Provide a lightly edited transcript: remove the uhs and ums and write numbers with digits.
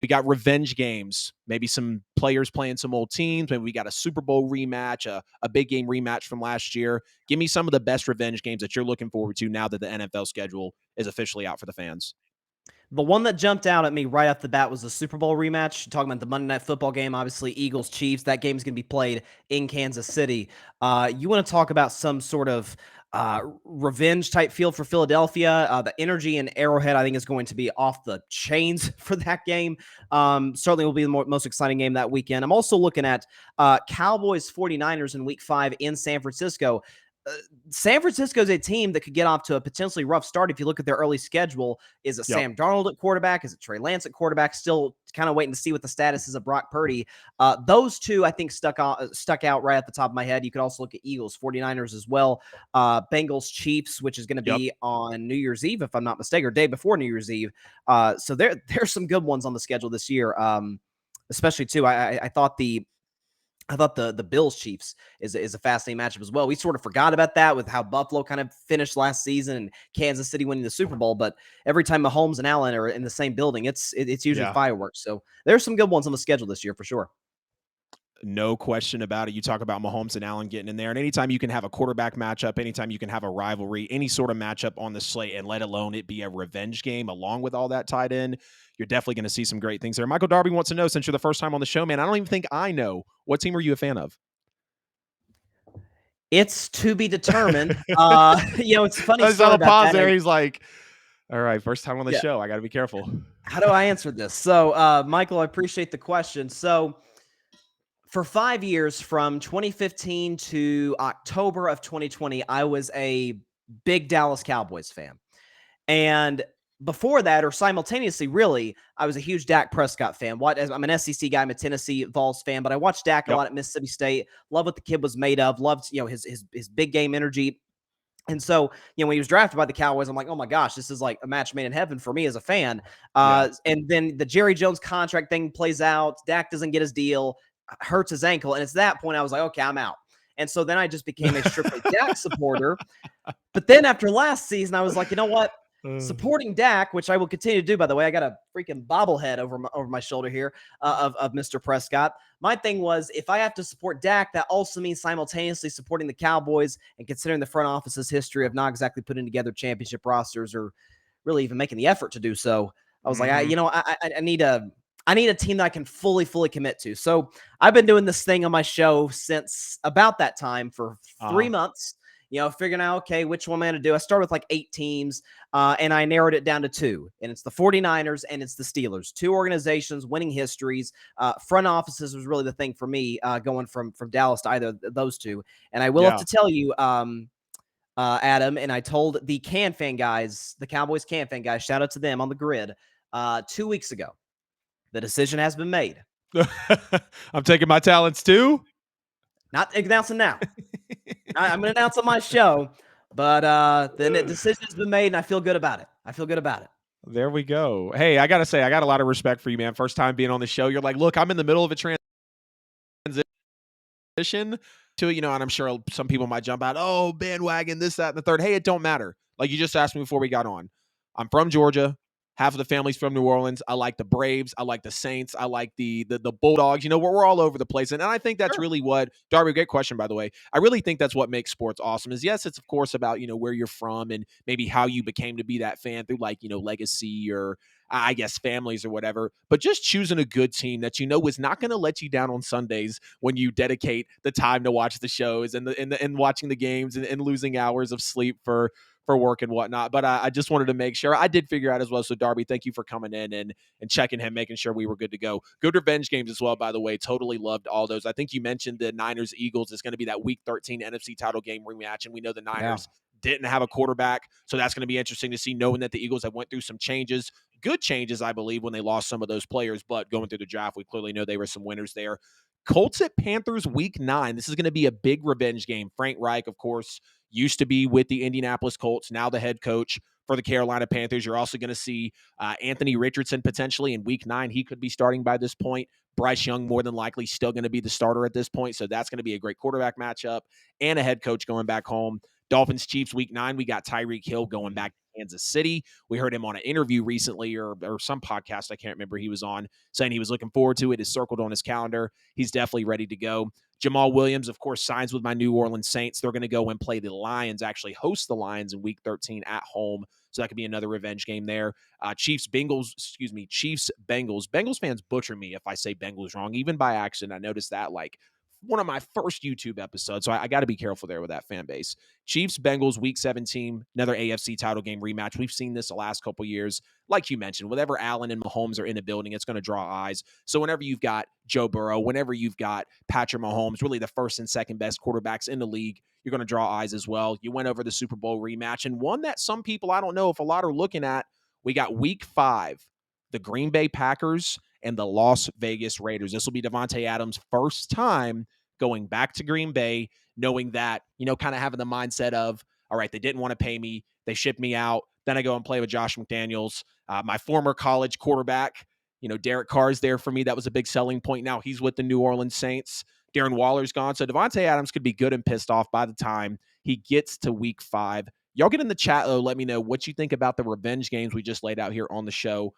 We got revenge games, maybe some players playing some old teams. Maybe we got a Super Bowl rematch, a big game rematch from last year. Give me some of the best revenge games that you're looking forward to now that the NFL schedule is officially out for the fans. The one that jumped out at me right off the bat was the Super Bowl rematch. Talking about the Monday Night Football game, obviously Eagles Chiefs. That game is going to be played in Kansas City. You want to talk about some sort of revenge type feel for Philadelphia? The energy in Arrowhead, I think, is going to be off the chains for that game. Certainly will be the most exciting game that weekend. I'm also looking at Cowboys 49ers in Week 5 in San Francisco. San Francisco is a team that could get off to a potentially rough start if you look at their early schedule. Is it Yep. Sam Darnold at quarterback? Is it Trey Lance at quarterback? Still kind of waiting to see what the status is of Brock Purdy. Those two, I think, stuck out right at the top of my head. You could also look at Eagles, 49ers as well. Bengals, Chiefs, which is going to Yep. be on New Year's Eve, if I'm not mistaken, or day before New Year's Eve. So there's some good ones on the schedule this year. Especially, too, I thought the Bills Chiefs is a fascinating matchup as well. We sort of forgot about that with how Buffalo kind of finished last season and Kansas City winning the Super Bowl. But every time Mahomes and Allen are in the same building, it's usually Yeah. fireworks. So there's some good ones on the schedule this year for sure. No question about it. You talk about Mahomes and Allen getting in there, and anytime you can have a quarterback matchup, anytime you can have a rivalry, any sort of matchup on the slate, and let alone it be a revenge game along with all that tied in, you're definitely going to see some great things there. Michael Darby wants to know, since you're the first time on the show, man, I don't even think I know. What team are you a fan of? It's to be determined. It's a funny I saw story the about pause that. there. He's like, all right, first time on the Yeah. show. I got to be careful. How do I answer this? So, Michael, I appreciate the question. So, for 5 years, from 2015 to October of 2020, I was a big Dallas Cowboys fan. And before that, or simultaneously, really, I was a huge Dak Prescott fan. I'm an SEC guy, I'm a Tennessee Vols fan, but I watched Dak a Yep. lot at Mississippi State. Love what the kid was made of. Loved his big game energy. And so, when he was drafted by the Cowboys, I'm like, oh my gosh, this is like a match made in heaven for me as a fan. Yeah. And then the Jerry Jones contract thing plays out. Dak doesn't get his deal, hurts his ankle. And it's that point I was like, okay, I'm out. And so then I just became a strictly Dak supporter. But then after last season, I was like, you know what? Supporting Dak, which I will continue to do, by the way. I got a freaking bobblehead over my shoulder here of Mr. Prescott. My thing was, if I have to support Dak, that also means simultaneously supporting the Cowboys and considering the front office's history of not exactly putting together championship rosters or really even making the effort to do so. I was like, I need a team that I can fully commit to. So I've been doing this thing on my show since about that time for 3 months. Figuring out, okay, which one am I going to do? I started with like 8 teams, and I narrowed it down to 2. And it's the 49ers and it's the Steelers. 2 organizations, winning histories. Front offices was really the thing for me, going from Dallas to either of those two. And I will have Yeah. to tell you, Adam, and I told the CAN fan guys, the Cowboys CAN fan guys, shout out to them on the grid, 2 weeks ago. The decision has been made. I'm taking my talents too. Not announcing now. I'm going to announce on my show, but the decision has been made, and I feel good about it. There we go. Hey, I got to say, I got a lot of respect for you, man. First time being on the show. You're like, look, I'm in the middle of a transition to it, and I'm sure some people might jump out, oh, bandwagon, this, that, and the third. Hey, it don't matter. Like you just asked me before we got on. I'm from Georgia. Half of the family's from New Orleans. I like the Braves. I like the Saints. I like the Bulldogs. We're all over the place. And I think that's Sure. really what, Darby, great question, by the way. I really think that's what makes sports awesome is, yes, it's, of course, about, where you're from and maybe how you became to be that fan through, like, legacy or, I guess, families or whatever. But just choosing a good team that is not going to let you down on Sundays when you dedicate the time to watch the shows and watching the games and losing hours of sleep for work and whatnot. But I just wanted to make sure I did figure out as well. So Darby, thank you for coming in and checking him, making sure we were good to go. Good revenge games as well, by the way. Totally loved all those. I think you mentioned the Niners Eagles is going to be that Week 13 NFC title game rematch, and we know the Niners didn't have a quarterback, so that's going to be interesting to see, knowing that the Eagles have went through some changes, good changes, I believe, when they lost some of those players. But going through the draft, we clearly know they were some winners there. Colts at Panthers Week 9. This is going to be a big revenge game. Frank Reich, of course, used to be with the Indianapolis Colts, now the head coach for the Carolina Panthers. You're also going to see Anthony Richardson potentially in Week 9. He could be starting by this point. Bryce Young more than likely still going to be the starter at this point. So that's going to be a great quarterback matchup and a head coach going back home. Dolphins Chiefs Week 9. We got Tyreek Hill going back Kansas City. We heard him on an interview recently or some podcast I can't remember he was on saying he was looking forward to it. Is circled on his calendar. He's definitely ready to go. Jamal Williams, of course, signs with my New Orleans Saints. They're going to go and play the Lions, actually host the Lions in Week 13 at home. So that could be another revenge game there. Chiefs Bengals. Bengals fans butcher me if I say Bengals wrong, even by accident. I noticed that like one of my first YouTube episodes. So I got to be careful there with that fan base. Chiefs Bengals Week 17, another AFC title game rematch. We've seen this the last couple years. Like you mentioned, whenever Allen and Mahomes are in a building, it's going to draw eyes. So whenever you've got Joe Burrow, whenever you've got Patrick Mahomes, really the first and second best quarterbacks in the league, you're going to draw eyes as well. You went over the Super Bowl rematch, and one that some people, I don't know if a lot are looking at. We got Week 5, the Green Bay Packers and the Las Vegas Raiders. This will be Devontae Adams' first time going back to Green Bay, knowing that, kind of having the mindset of, all right, they didn't want to pay me. They shipped me out. Then I go and play with Josh McDaniels, my former college quarterback. Derek Carr's there for me. That was a big selling point. Now he's with the New Orleans Saints. Darren Waller's gone. So Devontae Adams could be good and pissed off by the time he gets to Week 5. Y'all get in the chat, though. Let me know what you think about the revenge games we just laid out here on the show.